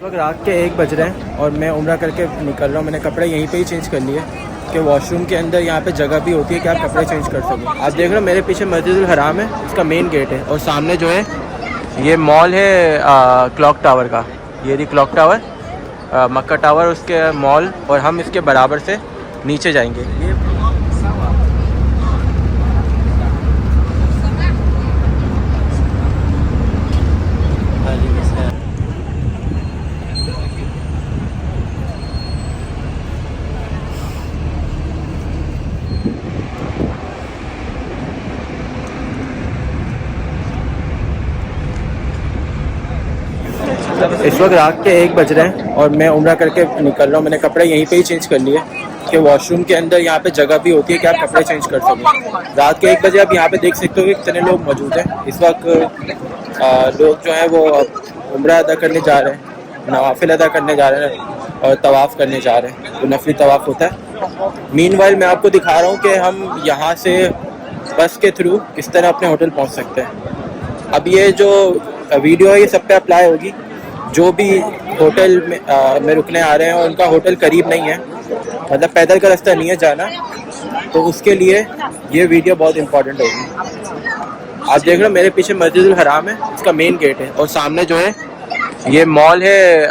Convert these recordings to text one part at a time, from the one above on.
वक्त रात के 1 बज रहे हैं और मैं उम्रा करके निकल रहा हूँ. मैंने कपड़े यहीं पे ही चेंज कर लिए कि वॉशरूम के अंदर यहाँ पे जगह भी होती है कि आप कपड़े चेंज कर सकें. आप देख रहे हो मेरे पीछे मस्जिदुल हराम है, इसका मेन गेट है और सामने जो है ये मॉल है क्लॉक टावर का. ये रही क्लॉक टावर, मक्का टावर उसके मॉल, और हम इसके बराबर से नीचे जाएंगे. ये इस वक्त रात के 1 बज रहे हैं और मैं उम्रा करके निकल रहा हूँ. मैंने कपड़े यहीं पे ही चेंज कर लिए कि वॉशरूम के अंदर यहाँ पे जगह भी होती है कि आप कपड़े चेंज कर सकें. रात के 1 बजे आप यहाँ पे देख सकते हो कि कितने लोग मौजूद हैं. इस वक्त लोग जो हैं वो उम्रा अदा करने जा रहे हैं, नवाफिल अदा करने जा रहे हैं और तवाफ़ करने जा रहे हैं. तो नफली तवाफ़ होता है. मीनवाइल मैं आपको दिखा रहा हूँ कि हम यहाँ से बस के थ्रू किस तरह अपने होटल पहुँच सकते हैं. अब ये जो वीडियो है ये सब पे अप्लाई होगी. जो भी होटल में रुकने आ रहे हैं और उनका होटल करीब नहीं है, मतलब पैदल का रास्ता नहीं है जाना, तो उसके लिए ये वीडियो बहुत इंपॉर्टेंट होगी. आप देख रहे हो मेरे पीछे मस्जिदुल हराम है, इसका मेन गेट है और सामने जो है ये मॉल है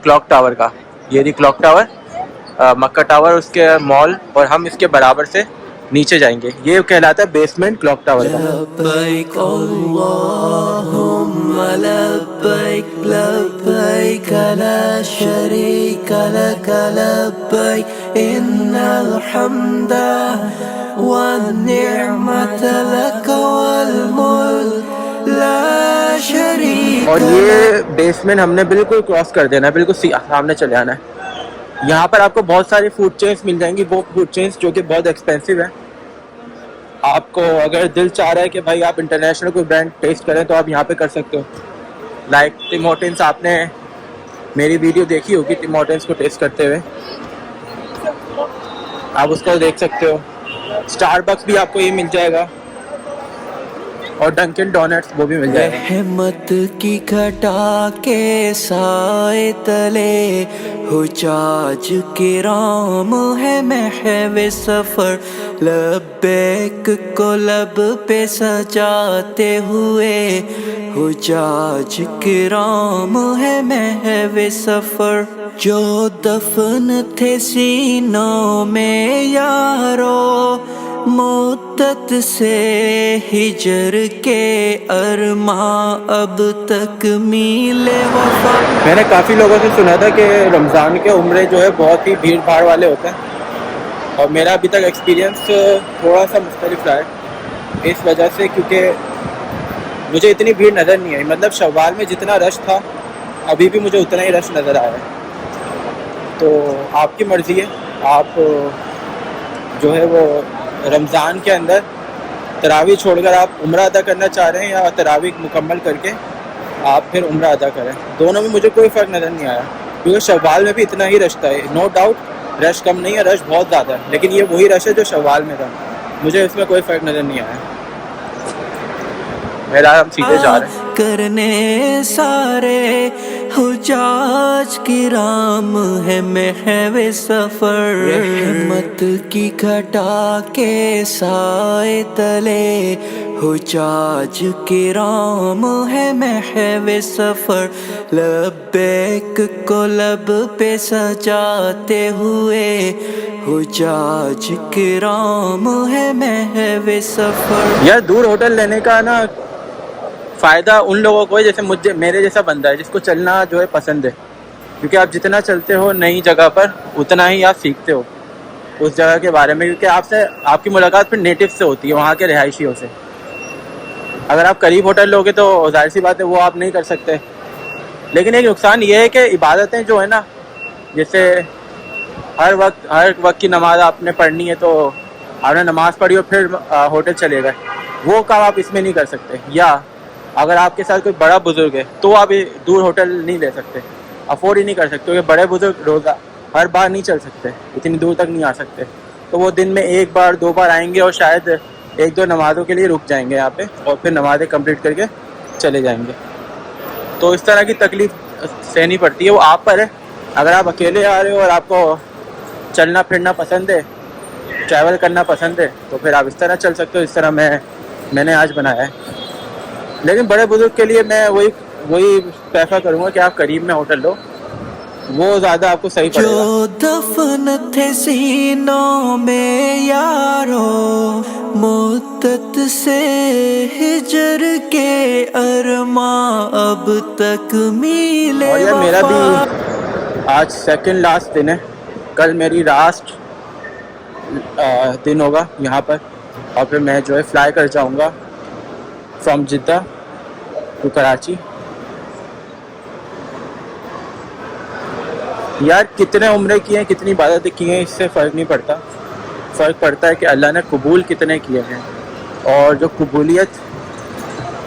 क्लॉक टावर का. ये रही क्लॉक टावर, मक्का टावर उसके मॉल, और हम इसके बराबर से नीचे जाएंगे. ये कहलाता है बेसमेंट क्लॉक टावर का. लब्बैक अल्लाहुम्मा लब्बैक लब्बैक ला शरीक लक लब्बैक इन्नल हम्दा वन निअमत लक वल मुल्क ला शरीक. और ये बेसमेंट हमने बिल्कुल क्रॉस कर देना है, बिल्कुल सामने चले आना है. यहाँ पर आपको बहुत सारी फूड चेन्स मिल जाएंगी, वो फूड चेन्स जो कि बहुत एक्सपेंसिव है. आपको अगर दिल चाह रहा है कि भाई आप इंटरनेशनल कोई ब्रांड टेस्ट करें तो आप यहाँ पे कर सकते हो. लाइक टिम हॉर्टन्स, आपने मेरी वीडियो देखी होगी टिम हॉर्टन्स को टेस्ट करते हुए, आप उसको देख सकते हो. स्टारबक्स भी आपको ये मिल जाएगा और डंकिन डोनट्स वो भी मिल जाएगा. रहमत की घटा के साए तले हुजाज किराम है महवे सफर. लब्बैक को लब पे सजाते हुए हुजाज किराम है महवे सफर. जो दफन थे सीनों में यारो मुद्दत से हिजर के अरमा अब तक मीले वफा. मैंने काफ़ी लोगों से सुना था कि रमज़ान के उम्रे जो है बहुत ही भीड़ भाड़ वाले होते हैं, और मेरा अभी तक एक्सपीरियंस थोड़ा सा मुख्तलिफ रहा है इस वजह से, क्योंकि मुझे इतनी भीड़ नज़र नहीं आई. मतलब शव्वाल में जितना रश था अभी भी मुझे उतना ही रश नज़र आया है. तो आपकी मर्ज़ी है, आप जो है वो रमज़ान के अंदर तरावी छोड़कर आप उम्रा अदा करना चाह रहे हैं या तरावी मुकम्मल करके आप फिर उम्रा अदा करें. दोनों में मुझे कोई फ़र्क नज़र नहीं आया, क्योंकि शव्वाल में भी इतना ही रश था. नो डाउट रश कम नहीं है, रश बहुत ज़्यादा है, लेकिन ये वही रश है जो शव्वाल में था. मुझे इसमें कोई फ़र्क नज़र नहीं आया. मेरा हम सीधे जा रहे हैं. करने सारे हुजाज किराम है महवे सफर. रहमत की घटा के साए तले हुजाज किराम है महवे सफर. लब्बैक को लब पे सजाते हुए हुजाज किराम है महवे सफर. यार दूर होटल लेने का ना फ़ायदा उन लोगों को है जैसे मेरे जैसा बंदा है जिसको चलना जो है पसंद है, क्योंकि आप जितना चलते हो नई जगह पर उतना ही आप सीखते हो उस जगह के बारे में, क्योंकि आपकी मुलाकात फिर नेटिव से होती है, वहाँ के रिहायशियों से. अगर आप करीब होटल लोगे तो जाहिर सी बात है वो आप नहीं कर सकते. लेकिन एक नुकसान ये है कि इबादतें जो है ना, जैसे हर वक्त की नमाज आपने पढ़नी है तो आपने नमाज़ पढ़ी और फिर होटल चले गए, वो काम आप इसमें नहीं कर सकते. या अगर आपके साथ कोई बड़ा बुजुर्ग है तो आप दूर होटल नहीं ले सकते, अफोर्ड ही नहीं कर सकते, क्योंकि बड़े बुजुर्ग रोज़ा हर बार नहीं चल सकते, इतनी दूर तक नहीं आ सकते. तो वो दिन में 1 बार 2 बार आएंगे और शायद 1-2 नमाज़ों के लिए रुक जाएंगे यहाँ पे और फिर नमाज़ें कंप्लीट करके चले जाएंगे. तो इस तरह की तकलीफ सहनी पड़ती है, वो आप पर है। अगर आप अकेले आ रहे हो और आपको चलना फिरना पसंद है, ट्रैवल करना पसंद है, तो फिर आप इस तरह चल सकते हो, इस तरह मैंने आज बनाया है। लेकिन बड़े बुजुर्ग के लिए मैं वही प्रेफर करूँगा कि आप करीब में होटल लो, वो ज़्यादा आपको सही पड़ेगा। जो दफन थे सीनों में यारो, मुद्दत से हिजर के अरमा अब तक मिले और यार मेरा वफा। भी आज सेकंड लास्ट दिन है, कल मेरी लास्ट दिन होगा यहाँ पर, और फिर मैं जो है फ्लाई कर जाऊँगा फ्रॉम जिद्दा टू कराची। यार कितने उम्रे किए हैं, कितनी इबादतें की हैं, इससे फ़र्क नहीं पड़ता। फ़र्क पड़ता है कि अल्लाह ने कबूल कितने किए हैं, और जो कबूलियत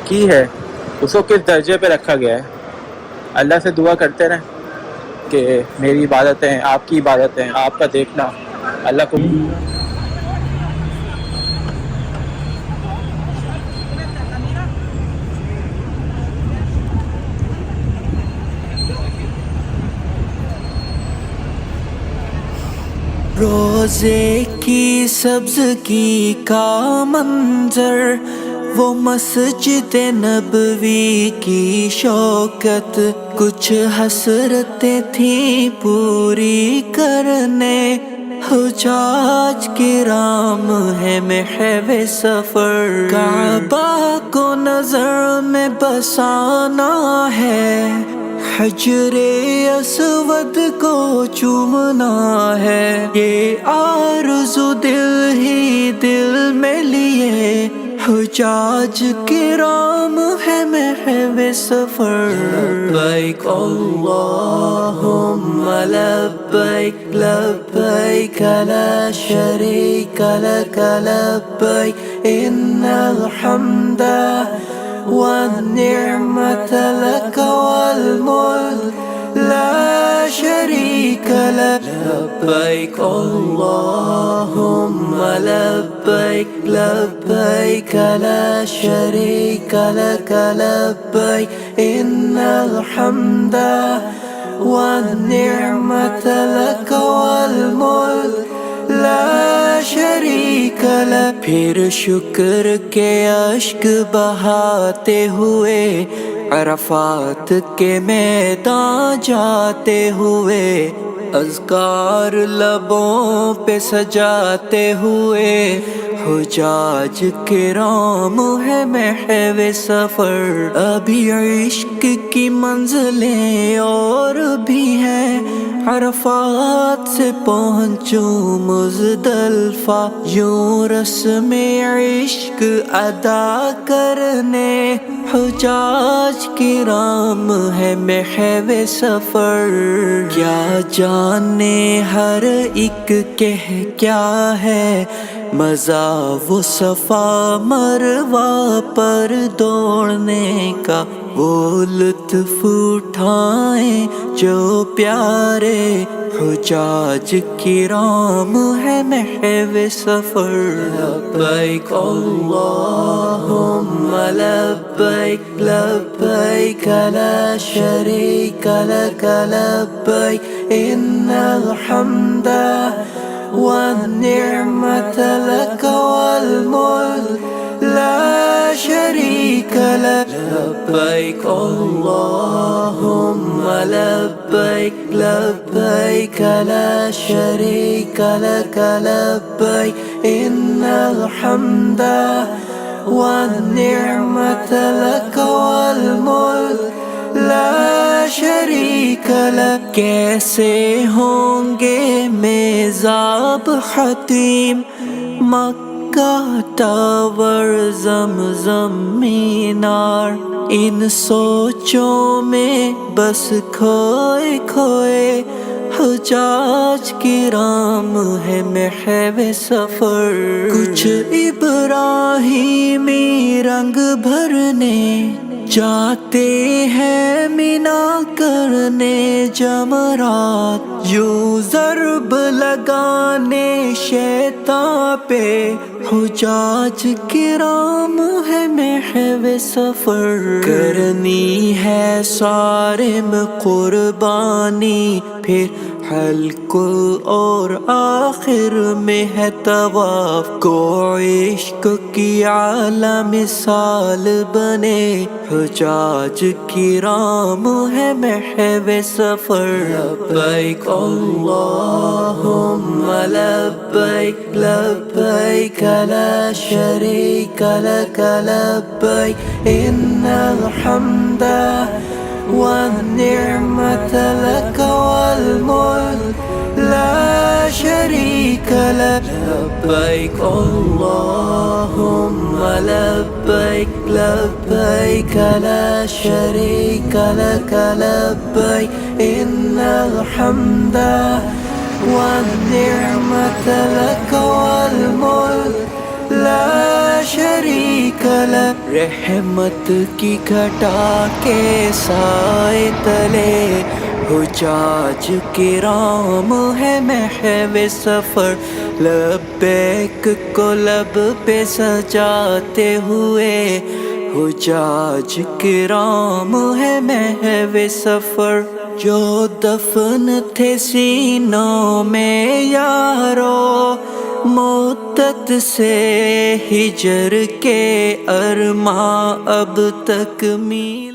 की है उसको किस दर्जे पे रखा गया है। अल्लाह से दुआ करते रहें कि मेरी इबादतें, आपकी इबादतें, आपका देखना अल्लाह को। रोजे की सब्ज की का मंजर, वो मस्जिद नबवी की शौकत, कुछ हसरतें थी पूरी करने, हुजाज किराम है महवे सफर। काबा को नजर में बसाना है, हजरे असवद को चूमना है, ये आरज़ू दिल ही दिल में लिए, हुजाज किराम है महवे सफर। लब्बैक अल्लाहुम्मा लब्बैक, लब्बैक ला शरीक लक लब्बैक, इन्नल हम्दा والنعمة لك والملك لا شريك لك. لبيك اللهم لبيك، لبيك لا شريك لك لبيك، إن الحمد والنعمة لك والملك لا شریک لک. پھر شکر کے اشک بہاتے ہوئے، عرفات کے میدان جاتے ہوئے، اذکار لبوں پہ سجاتے ہوئے، حجاج کرام ہے محو سفر. ابھی عشق کی منزلیں اور بھی ہیں، عرفات سے پہنچوں مزدلفہ، یوں رسم عشق ادا کرنے، حجاج کرام ہے محو سفر. کیا جانے ہر ایک کہہ کیا ہے مزہ وہ صفا مروا پر دوڑنے کا، وہ لطف اٹھائیں جو پیارے حجاج کرام ہے محو سفر. لبیک اللہم لبیک، لبیک لا شریک لک لبیک، ان الحمد والنعمة لك والملك لا شريك لك. لبيك اللهم لبيك، لبيك لا شريك لك لبيك، إن الحمد والنعمة لك والملك لا شریک لک. کیسے ہوں گے میزاب حتیم، مکہ ٹاور زمزم مینار، ان سوچوں میں بس کھوئے کھوئے، حجاج کرام ہے محو سفر. کچھ ابراہیمی رنگ بھرنے جاتے ہیں مینا کرنے جمرات، یوں ضرب لگانے شیطان پہ حجاج کرام ہے محو سفر، کرنی ہے صارم قربانی، پھر حلق اور آخر میں ہے طواف، کو عشق کی اعلیٰ مثال بنے، حجاج کرام ہے محو سفر۔ لبیک اللہم لبیک، لبیک لا شریک لک لبیک، ان الحمد والنعمة لك والملك لا شريك لك، لبيك اللهم لبيك، لبيك لا شريك لك لبيك، إن الحمد والنعمة لك والملك لا شریک لک۔ رحمت کی گھٹا کے سائے تلے حجاج کرام ہے محو سفر، لبیک کو لب پہ سجاتے ہوئے حجاج کرام ہے محو سفر۔ جو دفن تھے سینوں میں یارو، مدت سے ہجر کے ارماں اب تک میل